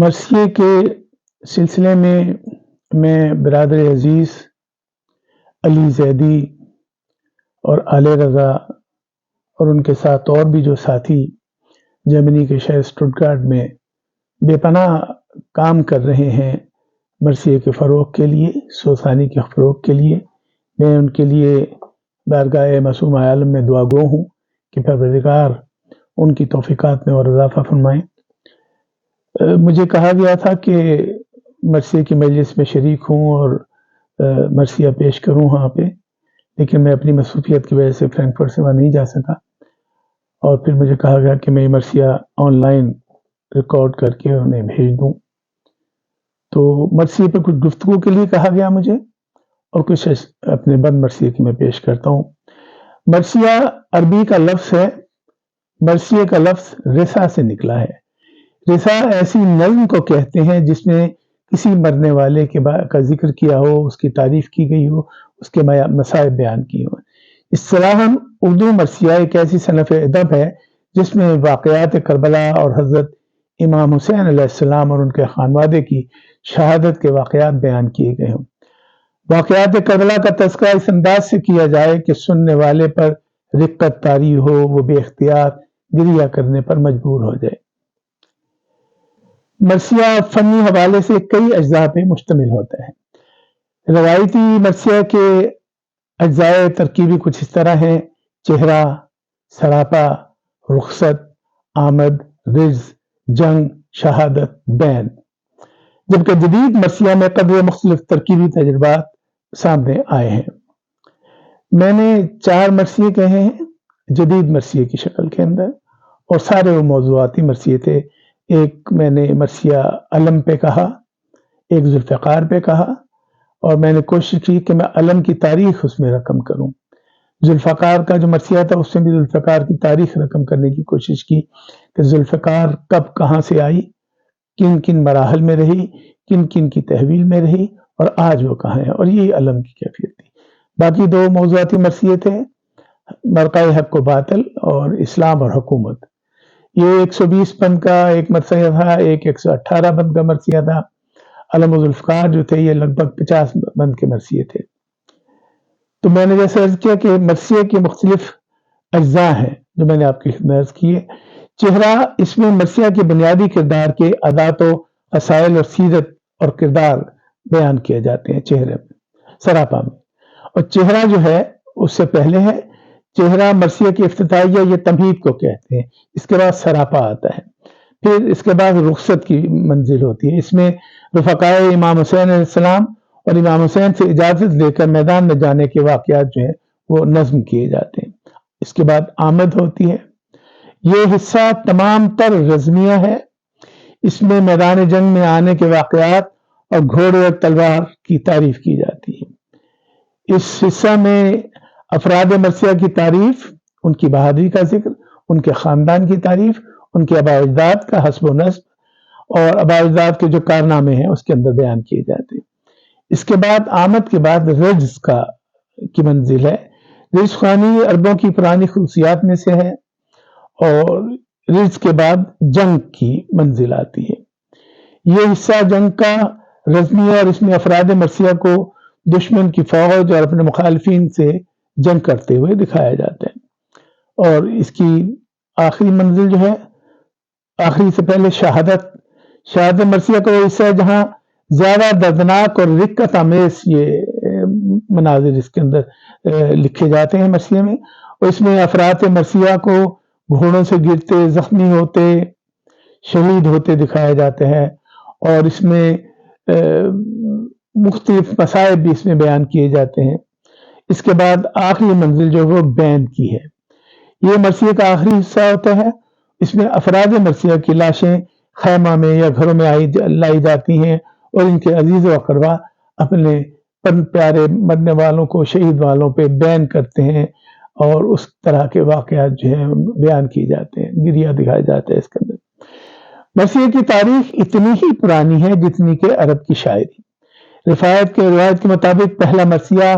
مرثیے کے سلسلے میں برادر عزیز علی زیدی اور آل رضا اور ان کے ساتھ اور بھی جو ساتھی جرمنی کے شہر اسٹٹگارٹ میں بے پناہ کام کر رہے ہیں مرثیے کے فروغ کے لیے، سوسانی کے فروغ کے لیے، میں ان کے لیے بارگاہ معصوم عالم میں دعا گو ہوں کہ پروردگار ان کی توفیقات میں اور اضافہ فرمائیں۔ مجھے کہا گیا تھا کہ مرثیے کی مجلس میں شریک ہوں اور مرثیہ پیش کروں وہاں پہ، لیکن میں اپنی مصروفیت کی وجہ سے فرینکفرٹ سے وہاں نہیں جا سکا، اور پھر مجھے کہا گیا کہ میں مرثیہ آن لائن ریکارڈ کر کے انہیں بھیج دوں۔ تو مرثیے پہ کچھ گفتگو کے لیے کہا گیا مجھے، اور کچھ اپنے بند مرثیے کی میں پیش کرتا ہوں۔ مرثیہ عربی کا لفظ ہے، مرثیے کا لفظ رثا سے نکلا ہے۔ رثا ایسی نظم کو کہتے ہیں جس میں کسی مرنے والے کا ذکر کیا ہو، اس کی تعریف کی گئی ہو، اس کے مصائب بیان کی ہو۔ اصطلاحاً اردو مرثیہ ایک ایسی صنف ادب ہے جس میں واقعات کربلا اور حضرت امام حسین علیہ السلام اور ان کے خانوادے کی شہادت کے واقعات بیان کیے گئے ہوں۔ واقعات کربلا کا تذکرہ اس انداز سے کیا جائے کہ سننے والے پر رقت طاری ہو، وہ بے اختیار گریہ کرنے پر مجبور ہو جائے۔ مرثیہ فنی حوالے سے کئی اجزاء پہ مشتمل ہوتا ہے۔ روایتی مرثیہ کے اجزاء ترکیبی کچھ اس طرح ہیں: چہرہ، سراپا، رخصت، آمد، رجز، جنگ، شہادت، بین۔ جبکہ جدید مرثیہ میں قدر مختلف ترکیبی تجربات سامنے آئے ہیں۔ میں نے 4 مرثیے کہے ہیں جدید مرثیے کی شکل کے اندر، اور سارے وہ موضوعاتی مرثیے تھے۔ ایک میں نے مرثیہ علم پہ کہا، ایک ذوالفقار پہ کہا، اور میں نے کوشش کی کہ میں علم کی تاریخ اس میں رقم کروں۔ ذوالفقار کا جو مرثیہ تھا اس میں بھی ذوالفقار کی تاریخ رقم کرنے کی کوشش کی کہ ذوالفقار کب کہاں سے آئی، کن کن مراحل میں رہی، کن کن کی تحویل میں رہی، اور آج وہ کہاں ہے، اور یہی علم کی کیفیت تھی۔ باقی 2 موضوعاتی مرثیے تھے، مرقع حق و باطل اور اسلام اور حکومت۔ یہ 120 بند کا ایک مرثیہ تھا، ایک 118 بند کا مرثیہ تھا۔ علم و ذوالفقار جو تھے یہ لگ بھگ 50 بند کے مرثیے تھے۔ تو میں نے جیسے عرض کیا کہ مرثیے کے مختلف اجزاء ہیں جو میں نے آپ کی خدمت عرض کیے۔ چہرہ، اس میں مرثیہ کے بنیادی کردار کے عادات و وسائل اور سیرت اور کردار بیان کیے جاتے ہیں چہرے میں، سراپا میں۔ اور چہرہ جو ہے اس سے پہلے ہے، چہرہ مرثیہ کی افتتاحیہ یہ تمہید کو کہتے ہیں، اس کے بعد سراپا آتا ہے، پھر اس کے بعد رخصت کی منزل ہوتی ہے۔ اس میں رفقائے امام حسین علیہ السلام اور امام حسین سے اجازت لے کر میدان میں جانے کے واقعات جو ہیں وہ نظم کیے جاتے ہیں۔ اس کے بعد آمد ہوتی ہے۔ یہ حصہ تمام تر رزمیہ ہے، اس میں میدان جنگ میں آنے کے واقعات اور گھوڑے اور تلوار کی تعریف کی جاتی ہے۔ اس حصہ میں افراد مرثیہ کی تعریف، ان کی بہادری کا ذکر، ان کے خاندان کی تعریف، ان کے آباء و اجداد کا حسب و نسب اور آباء و اجداد کے جو کارنامے ہیں اس کے اندر بیان کیے جاتے ہیں۔ اس کے بعد آمد کے بعد رجز کی منزل ہے۔ رجز خوانی عربوں کی پرانی خصوصیات میں سے ہے، اور رجز کے بعد جنگ کی منزل آتی ہے۔ یہ حصہ جنگ کا رزمیہ، اور اس میں افراد مرثیہ کو دشمن کی فوج اور اپنے مخالفین سے جنگ کرتے ہوئے دکھایا جاتا ہے۔ اور اس کی آخری منزل جو ہے، آخری سے پہلے شہادت مرثیہ کا وہ حصہ ہے جہاں زیادہ دردناک اور رقت آمیز یہ مناظر اس کے اندر لکھے جاتے ہیں مرثیے میں، اور اس میں افراد مرثیہ کو گھوڑوں سے گرتے، زخمی ہوتے، شہید ہوتے دکھایا جاتا ہے، اور اس میں مختلف مصائب بھی اس میں بیان کیے جاتے ہیں۔ اس کے بعد آخری منزل جو وہ بین کی ہے۔ یہ مرثیے کا آخری حصہ ہوتا ہے۔ اس میں افراد مرثیہ کی لاشیں خیمہ میں یا گھروں میں لائی جاتی ہیں، اور ان کے عزیز و اقربا اپنے پیارے مرنے والوں کو، شہید والوں پہ بین کرتے ہیں، اور اس طرح کے واقعات جو ہیں بیان کیے جاتے ہیں، گریہ دکھایا جاتا ہے اس کے اندر۔ مرثیے کی تاریخ اتنی ہی پرانی ہے جتنی کہ عرب کی شاعری۔ روایت کے مطابق پہلا مرثیہ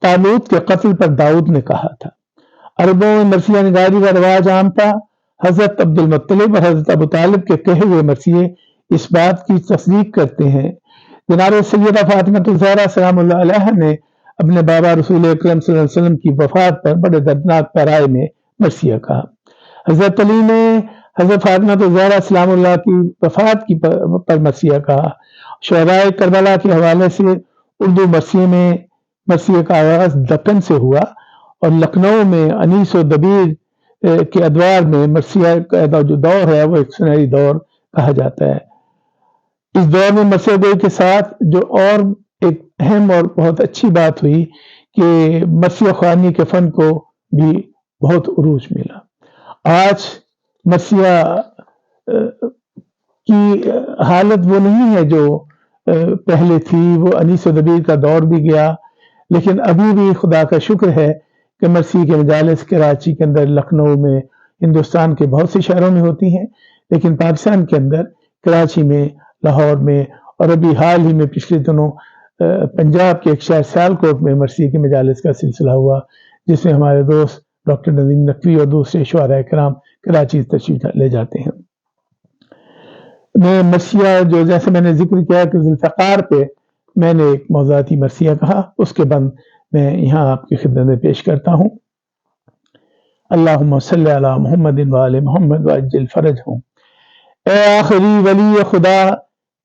طالوت کے قتل پر داؤد نے کہا تھا۔ عربوں میں مرثیہ نگاری کا رواج عام تھا۔ حضرت عبد المطلب اور حضرت ابو طالب کے کہے ہوئے مرثیے اس بات کی تصدیق کرتے ہیں۔ جناب سیدہ فاطمہ الزہرا سلام اللہ علیہا نے اپنے بابا رسول اکرم صلی اللہ علیہ وسلم کی وفات پر بڑے دردناک پیرائے میں مرثیہ کہا۔ حضرت علی نے حضرت فاطمہ الزہرا سلام اللہ کی وفات پر مرثیہ کہا۔ شہدائے کربلا کے حوالے سے اردو مرثیے کا آغاز دکن سے ہوا اور لکھنؤ میں انیس و دبیر کے ادوار میں مرثیہ کا جو دور ہے وہ ایک سنہری دور کہا جاتا ہے۔ اس دور میں مرثیہ گوئی کے ساتھ جو اور ایک اہم اور بہت اچھی بات ہوئی کہ مرثیہ خوانی کے فن کو بھی بہت عروج ملا۔ آج مرثیہ کی حالت وہ نہیں ہے جو پہلے تھی، وہ انیس و دبیر کا دور بھی گیا، لیکن ابھی بھی خدا کا شکر ہے کہ مرثیے کے مجالس کراچی کے اندر، لکھنؤ میں، ہندوستان کے بہت سے شہروں میں ہوتی ہیں، لیکن پاکستان کے اندر کراچی میں، لاہور میں، اور ابھی حال ہی میں پچھلے دنوں پنجاب کے ایک شہر سیالکوٹ میں مرثیے کے مجالس کا سلسلہ ہوا، جس میں ہمارے دوست ڈاکٹر نظیم نقوی اور دوسرے شعراء کرام کراچی تشریف لے جاتے ہیں۔ میں مرثیہ جو جیسے میں نے ذکر کیا کہ ذوالفقار پہ میں نے ایک موضوعاتی مرثیہ کہا، اس کے بعد میں یہاں آپ کی خدمت میں پیش کرتا ہوں۔ اللہم صلی علی محمد وآل محمد وعجل فرجہم۔ اے آخری ولی خدا،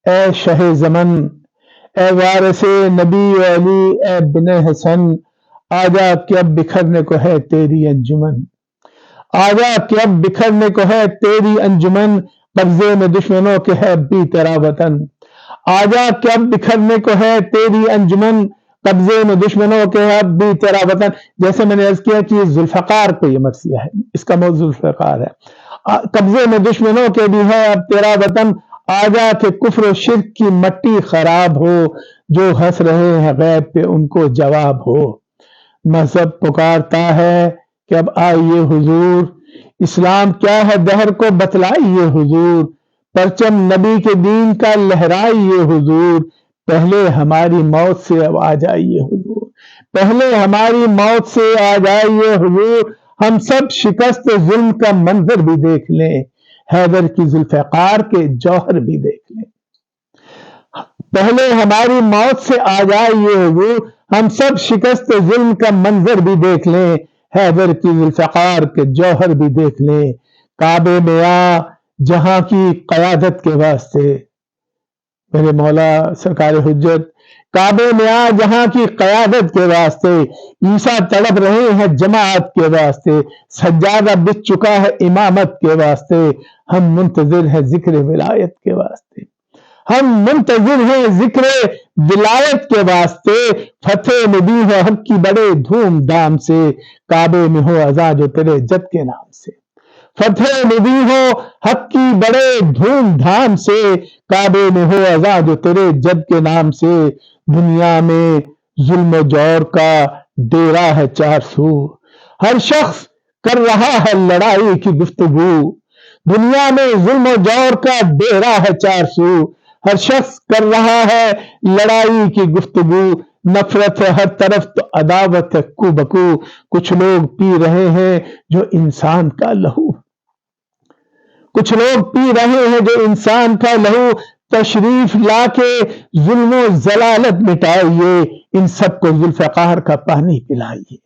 اے شہ زمن، اے وارث نبی و علی، اے بن حسن، آجا کہ اب بکھرنے کو ہے تیری انجمن، آجا کہ اب بکھرنے کو ہے تیری انجمن، قبضے میں دشمنوں کے ہے اب بھی تیرا وطن، آجا کہ اب بکھرنے کو ہے تیری انجمن، قبضے میں دشمنوں کے ہے اب بھی تیرا وطن۔ جیسے میں نے عرض کیا کہ ذوالفقار پہ یہ مرثیہ ہے، اس کا موضوع ذوالفقار ہے۔ قبضے میں دشمنوں کے بھی ہے اب تیرا وطن، آجا کہ کفر و شرک کی مٹی خراب ہو، جو ہنس رہے ہیں غیب پہ ان کو جواب ہو، مذہب پکارتا ہے کہ اب آئیے حضور، اسلام کیا ہے دہر کو بتلائیے حضور، پرچم نبی کے دین کا لہرائیے حضور، پہلے ہماری موت سے اب آ جائیے حضور، پہلے ہماری موت سے آ جائیے حضور، ہم سب شکست ظلم کا منظر بھی دیکھ لیں، حیدر کی ذوالفقار کے جوہر بھی دیکھ لیں، پہلے ہماری موت سے آ جائیے حضور، ہم سب شکست ظلم کا منظر بھی دیکھ لیں، حیدر کی ذوالفقار کے جوہر بھی دیکھ لیں، کعبے میں آ جہاں کی قیادت کے واسطے، میرے مولا سرکار حجت، کعبے میں آ جہاں کی قیادت کے واسطے، عیسیٰ تڑپ رہے ہیں جماعت کے واسطے، سجادہ بچھ چکا ہے امامت کے واسطے، ہم منتظر ہیں ذکر ولایت کے واسطے، ہم منتظر ہیں ذکر ولایت کے واسطے، فتح نبی ہو حق کی بڑے دھوم دھام سے، کعبے میں ہو اذان جو تیرے جد کے نام سے، فتح نبی ہو حق کی بڑے دھوم دھام سے، کعبے میں ہو اذان جو تیرے جد کے نام سے، دنیا میں ظلم و جور کا ڈیرا ہے چار سو، ہر شخص کر رہا ہے لڑائی کی گفتگو، دنیا میں ظلم و جور کا ڈیرا ہے چار سو، ہر شخص کر رہا ہے لڑائی کی گفتگو، نفرت ہے ہر طرف تو عداوت ہے کو بکو، کچھ لوگ پی رہے ہیں جو انسان کا لہو، کچھ لوگ پی رہے ہیں جو انسان کا لہو، تشریف لا کے ظلم و ضلالت مٹائیے، ان سب کو ذوالفقار کا پانی پلائیے،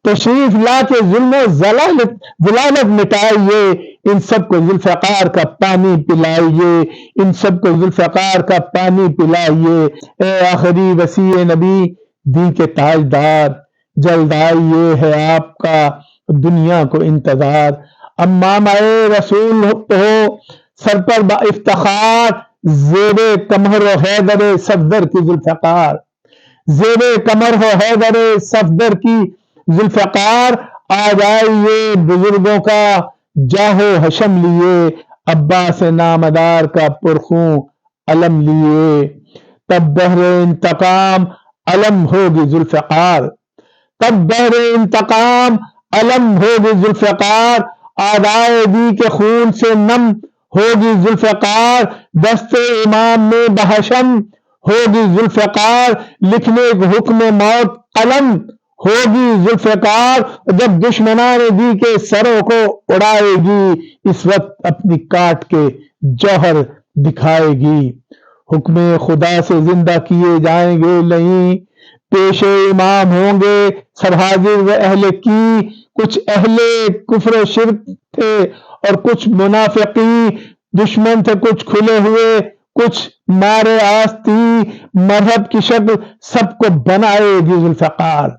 تشریف لا کے ظلم و ضلالت مٹائیے، ان سب کو ذوالفقار کا پانی پلائیے، ان سب کو ذوالفقار کا پانی پلائیے، اے آخری وسیع نبی دی کے تاجدار، جلد آئیے ہے آپ کا دنیا کو انتظار، امام رسول ہو سر پر با افتخار، زیب کمر و حیدر صفدر کی ذوالفقار، زیب کمر ہو حیدر صفدر کی ذوالفقار، آ جائیے بزرگوں کا جاہو حشم لیے، عباس نامدار کا پرخوں علم لیے، تب بحر انتقام علم ہوگی ذوالفقار، تب بحر انتقام علم ہوگی ذوالفقار، آدائے دی کے خون سے نم ہوگی ذوالفقار، دست امام میں بحشم ہوگی ذوالفقار، لکھنے کے حکم موت قلم ہوگی ذوالفقار، جب دشمنان دی کے سروں کو اڑائے گی، اس وقت اپنی کاٹ کے جوہر دکھائے گی۔ حکم خدا سے زندہ کیے جائیں گے نہیں، پیش امام ہوں گے سب حاضر و اہل کی۔ کچھ اہل کفر و شرک تھے اور کچھ منافقی دشمن تھے، کچھ کھلے ہوئے کچھ مارے آستی۔ مذہب کی شکل سب کو بنائے گی ذوالفقار،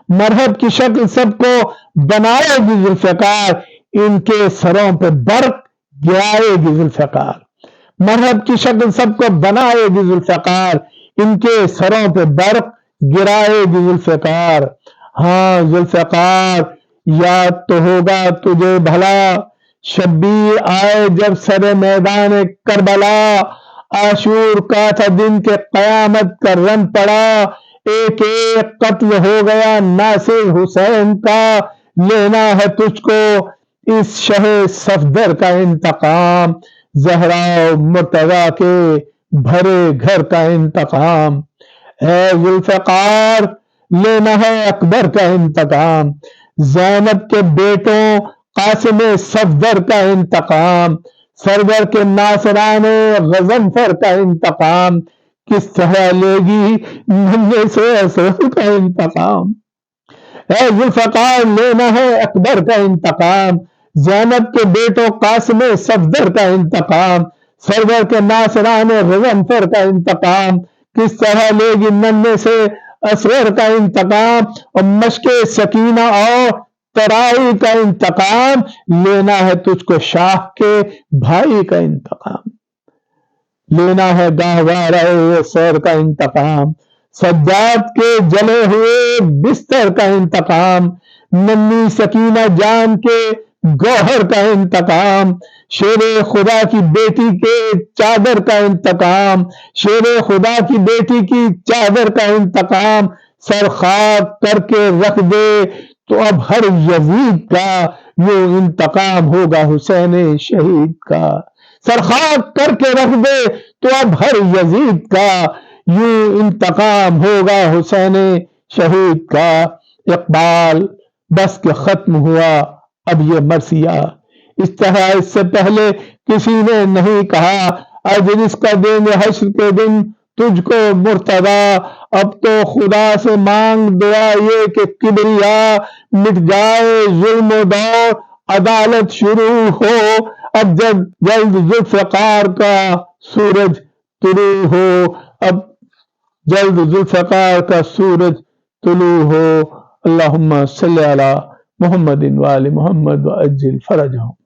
مذہب کی شکل سب کو بنائے گی ذوالفقار، ان کے سروں پہ برق گرائے گی ذوالفقار۔ مذہب کی شکل سب کو بنائے گی ذوالفقار، ان کے سروں پہ برق گرائے گی ذوالفقار۔ ہاں ذوالفقار یاد تو ہوگا تجھے بھلا، شبیر آئے جب سر میدان کربلا۔ عاشور کا تھا دن کے قیامت کا رن پڑا، ایک ایک قتل ہو گیا ناصر حسین کا۔ لینا ہے تجھ کو اس شہ صفدر کا انتقام، زہرا مرتضیٰ کے بھرے گھر کا انتقام۔ اے ذوالفقار لینا ہے اکبر کا انتقام، زینب کے بیٹوں قاسم صفدر کا انتقام، سرور کے ناصران غضنفر کا انتقام۔ کس طرح لے گی ننھے سے اسد کا انتقام۔ اے ذوالفقار لینا ہے اکبر کا انتقام، زینب کے بیٹوں قاسم صفدر کا انتقام، سرور کے ناصران غضنفر کا انتقام۔ کس طرح لے گی ننھے سے اصغر کا انتقام، اور مشق سکینہ اور ترائی کا انتقام۔ لینا ہے تجھ کو شاہ کے بھائی کا انتقام، لینا ہے گاہوارہ سیر کا انتقام، سجاد کے جلے ہوئے بستر کا انتقام، ننھی سکینہ جان کے گوہر کا انتقام، شیر خدا کی بیٹی کے چادر کا انتقام، شیر خدا کی بیٹی کی چادر کا انتقام۔ سر خاک کر کے رکھ دے تو اب ہر یزید کا، یوں انتقام ہوگا حسین شہید کا۔ سر خاک کر کے رکھ دے تو اب ہر یزید کا، یوں انتقام ہوگا حسین شہید کا۔ اقبال بس کے ختم ہوا اب یہ مرثیہ، اس طرح اس سے پہلے کسی نے نہیں کہا۔ اجلس کا دیں گے حشر کے دن تجھ کو مرتضیٰ، اب تو خدا سے مانگ دعا یہ کہ کبریا مٹ جائے ظلم و دور، عدالت شروع ہو اب جلد ذوالفقار کا سورج طلوع ہو، اب جلد ذوالفقار کا سورج طلوع ہو۔ اللہم صلی علی محمد وآل محمد وعجل فرجہم۔